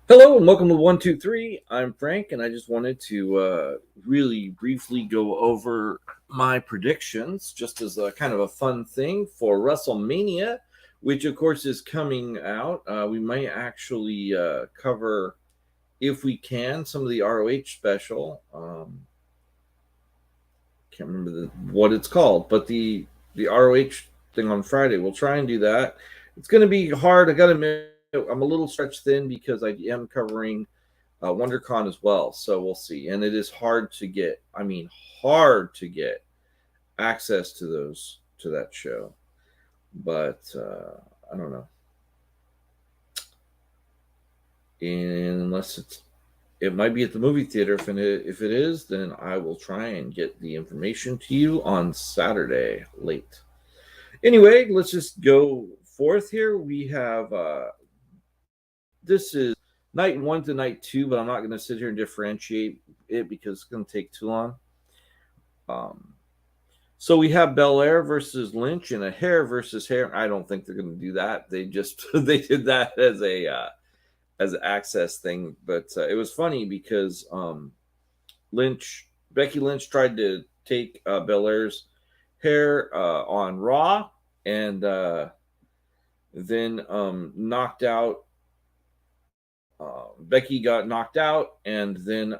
Hello and welcome to 123. I'm Frank, and I just wanted to really briefly go over my predictions, just as a kind of a fun thing for Wrestlemania, which of course is coming out. We might actually cover, if we can, some of the ROH special. Can't remember what it's called, but the ROH thing on Friday. We'll try and do that. It's going to be hard. I got to admit, I'm a little stretched thin because I am covering WonderCon as well. So we'll see. And it is hard to get. I mean, hard to get access to that show. But I don't know. Unless it might be at the movie theater. If it is, then I will try and get the information to you on Saturday late. Anyway, let's just go forth here. We have this is night 1 to night 2, but I'm not going to sit here and differentiate it because it's going to take too long. So we have Belair versus Lynch and a hair versus hair. I don't think they're going to do that. They did that as an access thing, but it was funny because Becky Lynch tried to take Belair's hair on Raw, and then knocked out. Becky got knocked out, and then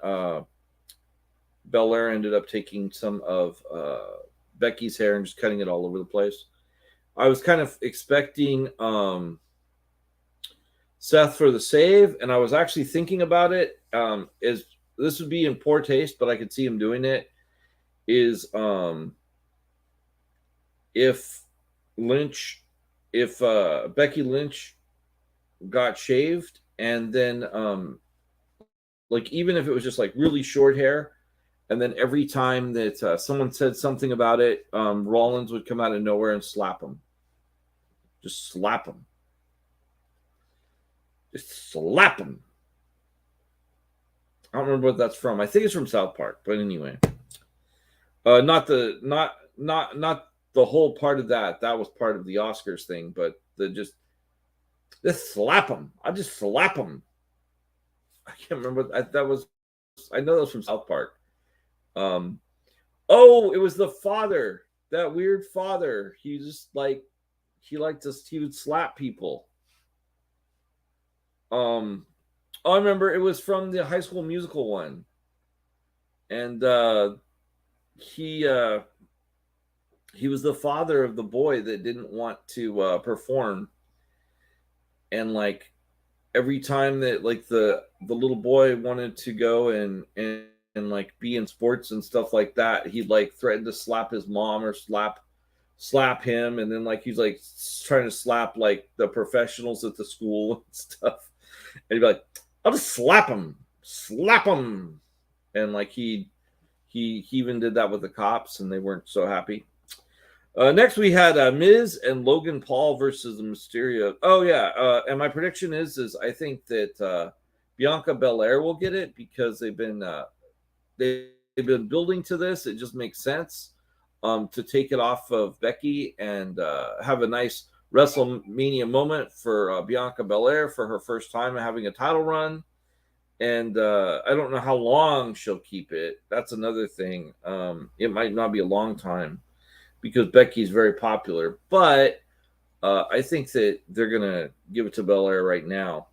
Belair ended up taking some of Becky's hair and just cutting it all over the place. I was kind of expecting Seth for the save, and I was actually thinking about it. Is this would be in poor taste, but I could see him doing it. Is if Becky Lynch got shaved, and then like even if it was just like really short hair, and then every time that someone said something about it, Rollins would come out of nowhere and slap him. Just slap him. Just slap him. I don't remember what that's from. I think it's from South Park, but anyway. Not the whole part of that. That was part of the Oscars thing, but just slap him. I just slap him. I can't remember that was. I know that was from South Park. Oh, it was the father. That weird father. He just he would slap people. I remember it was from the High School Musical one, and he was the father of the boy that didn't want to perform, and like every time that like the little boy wanted to go and like be in sports and stuff like that, he'd like threaten to slap his mom or slap him, and then like he's like trying to slap like the professionals at the school and stuff, and he'd be like, I'll just slap him, and like he even did that with the cops, and they weren't so happy. Next, we had Miz and Logan Paul versus the Mysterio. Oh yeah, and my prediction is I think that Bianca Belair will get it because they've been building to this. It just makes sense to take it off of Becky and have a nice WrestleMania moment for Bianca Belair for her first time having a title run. And I don't know how long she'll keep it. That's another thing. It might not be a long time because Becky's very popular. But I think that they're going to give it to Belair right now.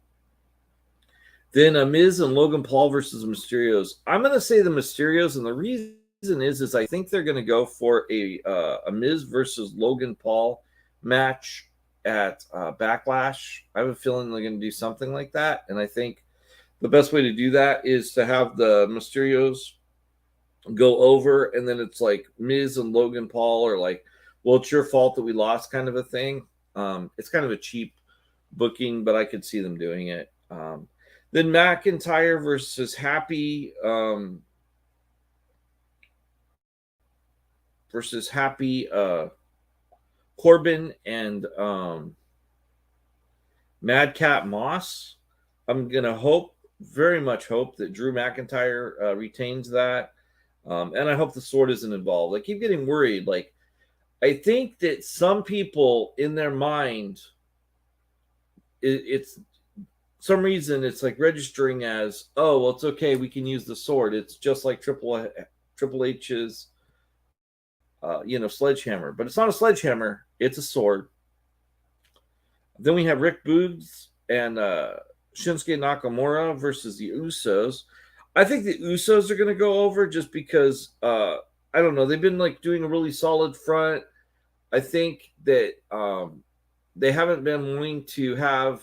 Then Miz and Logan Paul versus the Mysterios. I'm going to say the Mysterios, and the reason is I think they're going to go for a Miz versus Logan Paul match at Backlash. I have a feeling they're going to do something like that, and I think the best way to do that is to have the Mysterios go over, and then it's like Miz and Logan Paul are like, well, it's your fault that we lost kind of a thing. It's kind of a cheap booking, but I could see them doing it. Then McIntyre versus Happy Corbin and Madcap Moss. I'm going to very much hope that Drew McIntyre retains that. And I hope the sword isn't involved. I keep getting worried. Like, I think that some people in their mind, it's some reason it's like registering as, oh, well, it's okay, we can use the sword. It's just like Triple H's sledgehammer, but it's not a sledgehammer, it's a sword. Then we have Rick Boogs and Shinsuke Nakamura versus the Usos. I think the Usos are going to go over just because I don't know, they've been like doing a really solid front. I think that they haven't been wanting to have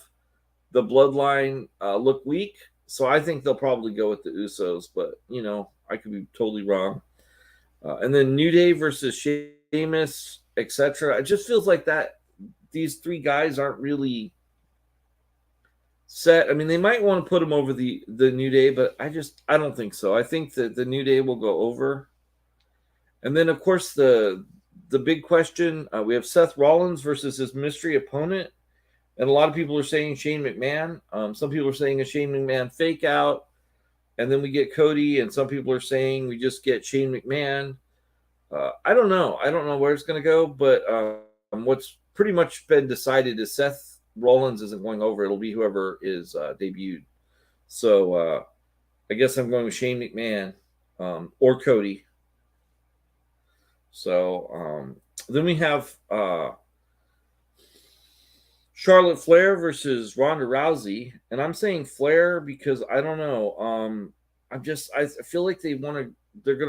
the bloodline look weak, so I think they'll probably go with the Usos, but I could be totally wrong. And then New Day versus Sheamus, etc. It just feels like that these three guys aren't really set. I mean, they might want to put them over the New Day, but I don't think so. I think that the New Day will go over. And then, of course, the big question, we have Seth Rollins versus his mystery opponent. And a lot of people are saying Shane McMahon. Some people are saying a Shane McMahon fake out. And then we get Cody. And some people are saying we just get Shane McMahon. I don't know. I don't know where it's going to go. But what's pretty much been decided is Seth Rollins isn't going over. It'll be whoever is debuted. So I guess I'm going with Shane McMahon or Cody. So then we have Charlotte Flair versus Ronda Rousey, and I'm saying Flair because I don't know. I feel like they're going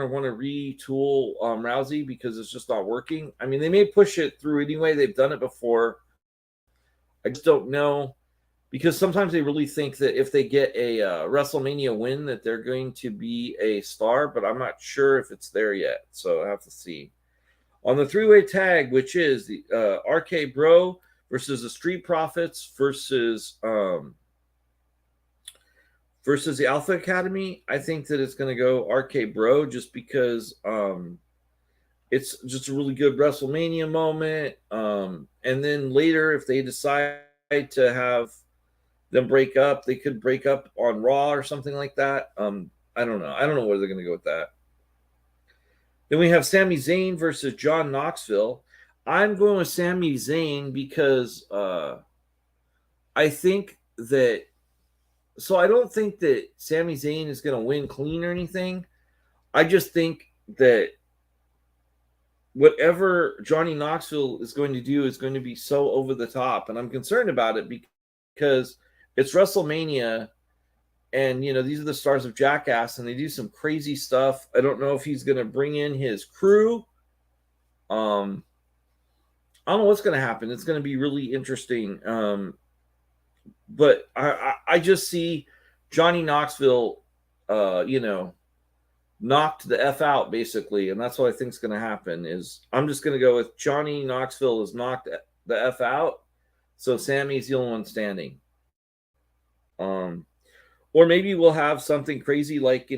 to want to retool Rousey because it's just not working. I mean, they may push it through anyway. They've done it before. I just don't know because sometimes they really think that if they get a WrestleMania win that they're going to be a star, but I'm not sure if it's there yet. So I have to see. On the three-way tag, which is the RK Bro versus the Street Profits versus the Alpha Academy, I think that it's going to go RK Bro just because it's just a really good WrestleMania moment. And then later, if they decide to have them break up, they could break up on Raw or something like that. I don't know. I don't know where they're going to go with that. Then we have Sami Zayn versus John Knoxville. I'm going with Sami Zayn because I think that. So I don't think that Sami Zayn is going to win clean or anything. I just think that whatever Johnny Knoxville is going to do is going to be so over the top, and I'm concerned about it because it's WrestleMania. And, these are the stars of Jackass, and they do some crazy stuff. I don't know if he's going to bring in his crew. I don't know what's going to happen. It's going to be really interesting. But I just see Johnny Knoxville, knocked the F out, basically. And that's what I think is going to happen is I'm just going to go with Johnny Knoxville is knocked the F out. So Sammy's the only one standing. Or maybe we'll have something crazy like,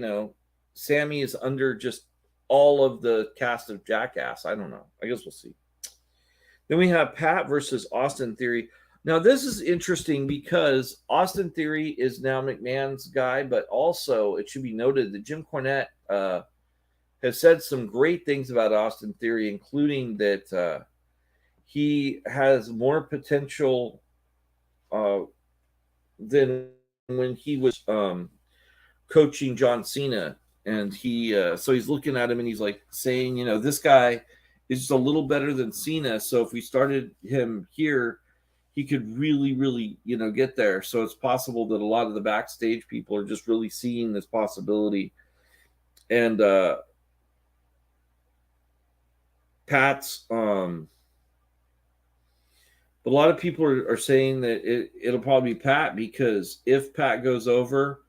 Sami is under just all of the cast of Jackass. I don't know. I guess we'll see. Then we have Pat versus Austin Theory. Now, this is interesting because Austin Theory is now McMahon's guy, but also it should be noted that Jim Cornette has said some great things about Austin Theory, including that he has more potential than when he was coaching John Cena, and so he's looking at him and he's like saying, this guy is just a little better than Cena. So if we started him here, he could really, really, get there. So it's possible that a lot of the backstage people are just really seeing this possibility. And Pat's, but a lot of people are saying that it'll probably be Pat because if Pat goes over,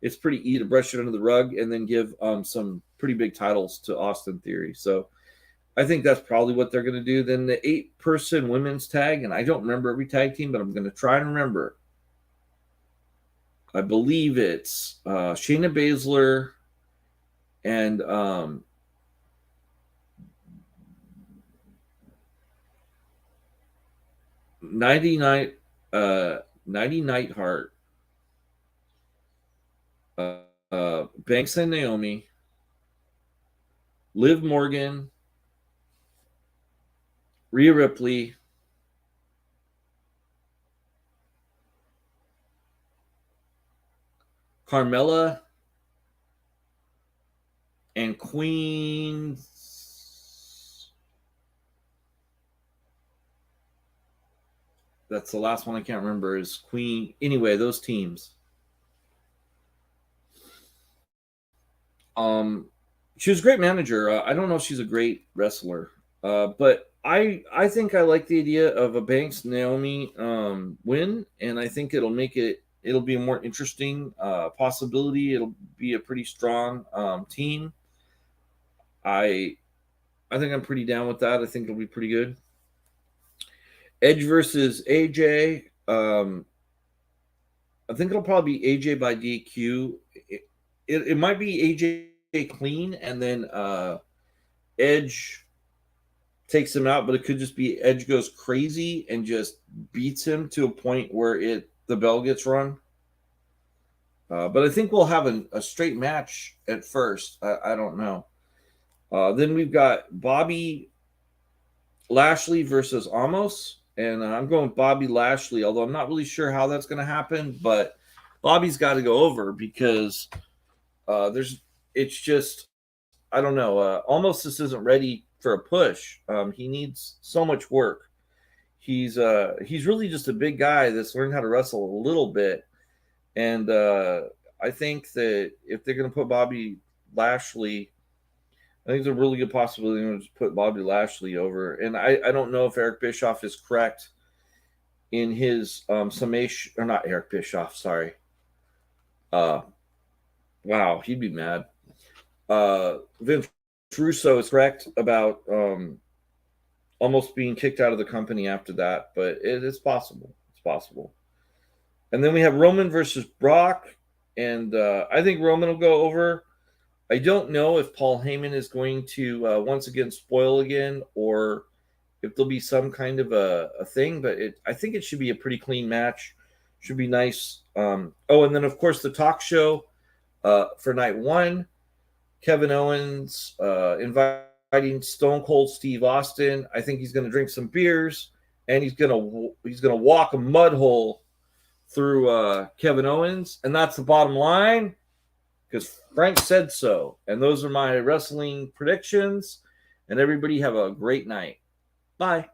it's pretty easy to brush it under the rug and then give some pretty big titles to Austin Theory. So I think that's probably what they're going to do. Then the 8-person women's tag, and I don't remember every tag team, but I'm going to try and remember. I believe it's Shayna Baszler and Nighty Nightheart, Banks and Naomi, Liv Morgan, Rhea Ripley, Carmella and Queen. That's the last one I can't remember is Queen. Anyway, those teams. She was a great manager. I don't know if she's a great wrestler, but I think I like the idea of a Banks Naomi win, and I think it'll be a more interesting possibility. It'll be a pretty strong team. I think I'm pretty down with that. I think it'll be pretty good. Edge versus AJ. I think it'll probably be AJ by DQ. It might be AJ clean, and then Edge takes him out, but it could just be Edge goes crazy and just beats him to a point where the bell gets rung. But I think we'll have a straight match at first. I don't know. Then we've got Bobby Lashley versus Amos. And I'm going with Bobby Lashley, although I'm not really sure how that's going to happen. But Bobby's got to go over because it's just, I don't know. Almost this isn't ready for a push. He needs so much work. He's really just a big guy that's learned how to wrestle a little bit. And I think that if they're going to put Bobby Lashley, I think there's a really good possibility to just put Bobby Lashley over. And I don't know if Eric Bischoff is correct in his summation, or not Eric Bischoff, sorry. Wow, he'd be mad. Vince Russo is correct about almost being kicked out of the company after that, but it's possible. It's possible. And then we have Roman versus Brock, and I think Roman will go over. I don't know if Paul Heyman is going to once again spoil again, or if there'll be some kind of a thing, but I think it should be a pretty clean match. Should be nice. And then, of course, the talk show for night one. Kevin Owens inviting Stone Cold Steve Austin. I think he's going to drink some beers, and he's going to walk a mud hole through Kevin Owens, and that's the bottom line. Because Frank said so. And those are my wrestling predictions. And everybody have a great night. Bye.